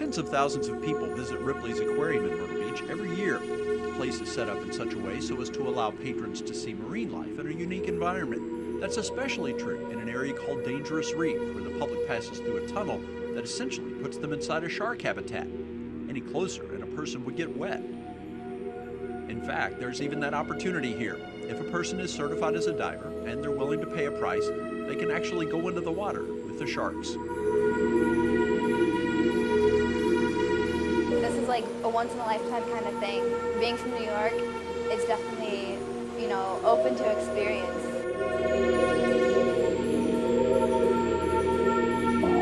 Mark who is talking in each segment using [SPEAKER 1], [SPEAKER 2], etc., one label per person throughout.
[SPEAKER 1] Tens of thousands of people visit Ripley's Aquarium in Myrtle Beach every year. The place is set up in such a way so as to allow patrons to see marine life in a unique environment. That's especially true in an area called Dangerous Reef, where the public passes through a tunnel that essentially puts them inside a shark habitat. Any closer and a person would get wet. In fact, there's even that opportunity here. If a person is certified as a diver and they're willing to pay a price, they can actually go into the water with the sharks.
[SPEAKER 2] This is like a once-in-a-lifetime kind of thing. Being from New York, it's definitely, open to experience.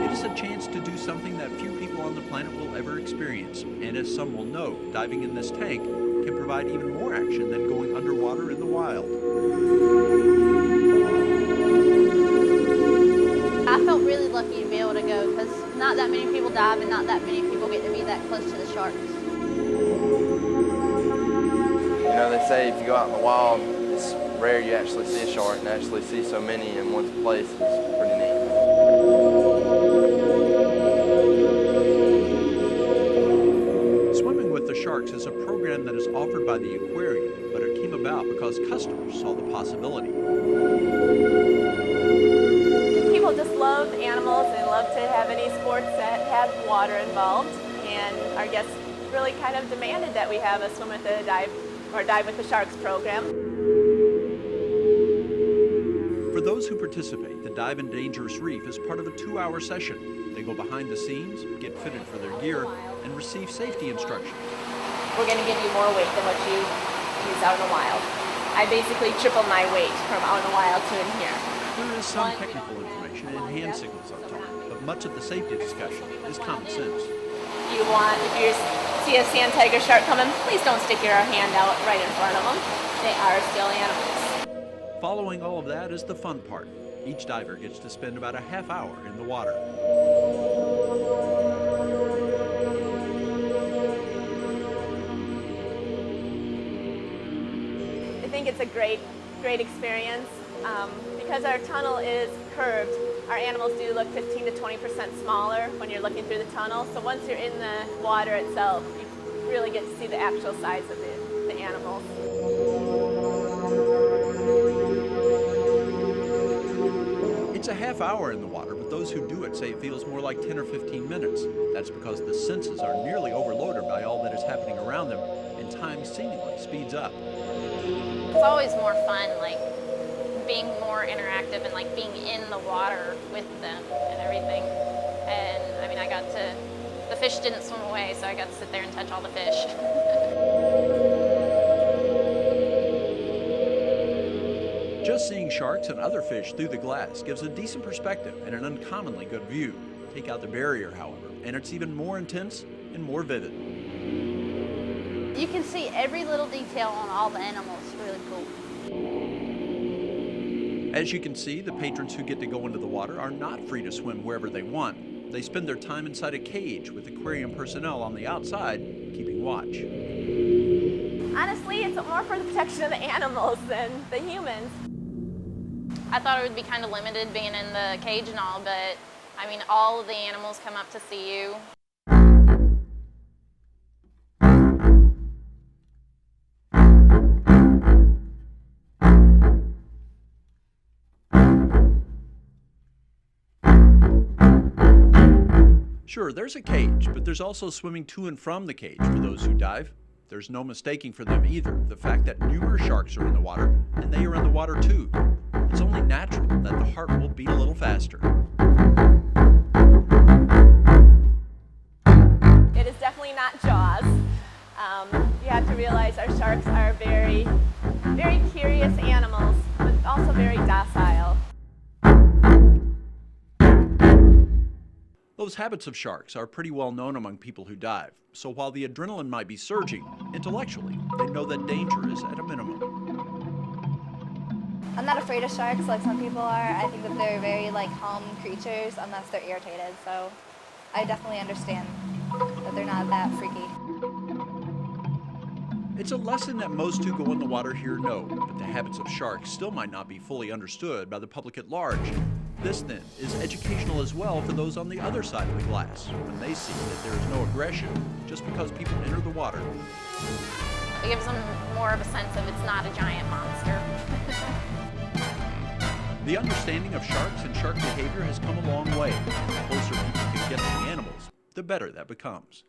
[SPEAKER 1] It is a chance to do something that few people on the planet will ever experience. And as some will know, diving in this tank can provide even more action than going underwater in the wild.
[SPEAKER 3] I felt really lucky to be able to go because not that many people dive and not that many people get to be that close to the sharks.
[SPEAKER 4] They say if you go out in the wild, it's rare you actually see a shark, and actually see so many in one place is pretty neat.
[SPEAKER 1] Swimming with the Sharks is a program that is offered by the Aquarium, but it came about because customers saw the possibility.
[SPEAKER 5] People just love animals and love to have any sports that have water involved, and our guests really kind of demanded that we have a swim with the dive or dive with the sharks program.
[SPEAKER 1] For those who participate, the Dive in Dangerous Reef is part of a 2-hour session. They go behind the scenes, get fitted for their gear, and receive safety instructions.
[SPEAKER 5] We're going to give you more weight than what you use out in the wild. I basically tripled my weight from out in the wild to in here.
[SPEAKER 1] There is some technical information and hand signals up top, but much of the safety discussion is common sense.
[SPEAKER 5] If you see a sand tiger shark coming, please don't stick your hand out right in front of them. They are still animals.
[SPEAKER 1] Following all of that is the fun part. Each diver gets to spend about a half hour in the water.
[SPEAKER 5] I think it's a great experience. Because our tunnel is curved, our animals do look 15 to 20% smaller when you're looking through the tunnel. So once you're in the water itself, you really get to see the actual size of the animals.
[SPEAKER 1] It's a half hour in the water, but those who do it say it feels more like 10 or 15 minutes. That's because the senses are nearly overloaded by all that is happening around them, and time seemingly speeds up.
[SPEAKER 3] It's always more fun, being more interactive and being in the water with them and everything. And the fish didn't swim away, so I got to sit there and touch all the fish.
[SPEAKER 1] Just seeing sharks and other fish through the glass gives a decent perspective and an uncommonly good view. Take out the barrier, however, and it's even more intense and more vivid.
[SPEAKER 3] You can see every little detail on all the animals. It's really cool.
[SPEAKER 1] As you can see, the patrons who get to go into the water are not free to swim wherever they want. They spend their time inside a cage with aquarium personnel on the outside keeping watch.
[SPEAKER 5] Honestly, it's more for the protection of the animals than the humans.
[SPEAKER 3] I thought it would be kind of limited being in the cage and all, but all of the animals come up to see you.
[SPEAKER 1] Sure, there's a cage, but there's also swimming to and from the cage for those who dive. There's no mistaking for them either the fact that numerous sharks are in the water, and they are in the water too. It's only natural that the heart will beat a little faster.
[SPEAKER 5] It is definitely not Jaws. You have to realize our sharks are very, very curious animals, but also very docile.
[SPEAKER 1] Those habits of sharks are pretty well known among people who dive, so while the adrenaline might be surging, intellectually, they know that danger is at a minimum.
[SPEAKER 2] I'm not afraid of sharks like some people are. I think that they're very calm creatures unless they're irritated. So I definitely understand that they're not that freaky.
[SPEAKER 1] It's a lesson that most who go in the water here know, but the habits of sharks still might not be fully understood by the public at large. This, then, is educational as well for those on the other side of the glass, when they see that there is no aggression just because people enter the water.
[SPEAKER 3] It gives them more of a sense of it's not a giant monster.
[SPEAKER 1] The understanding of sharks and shark behavior has come a long way. The closer people can get to the animals, the better that becomes.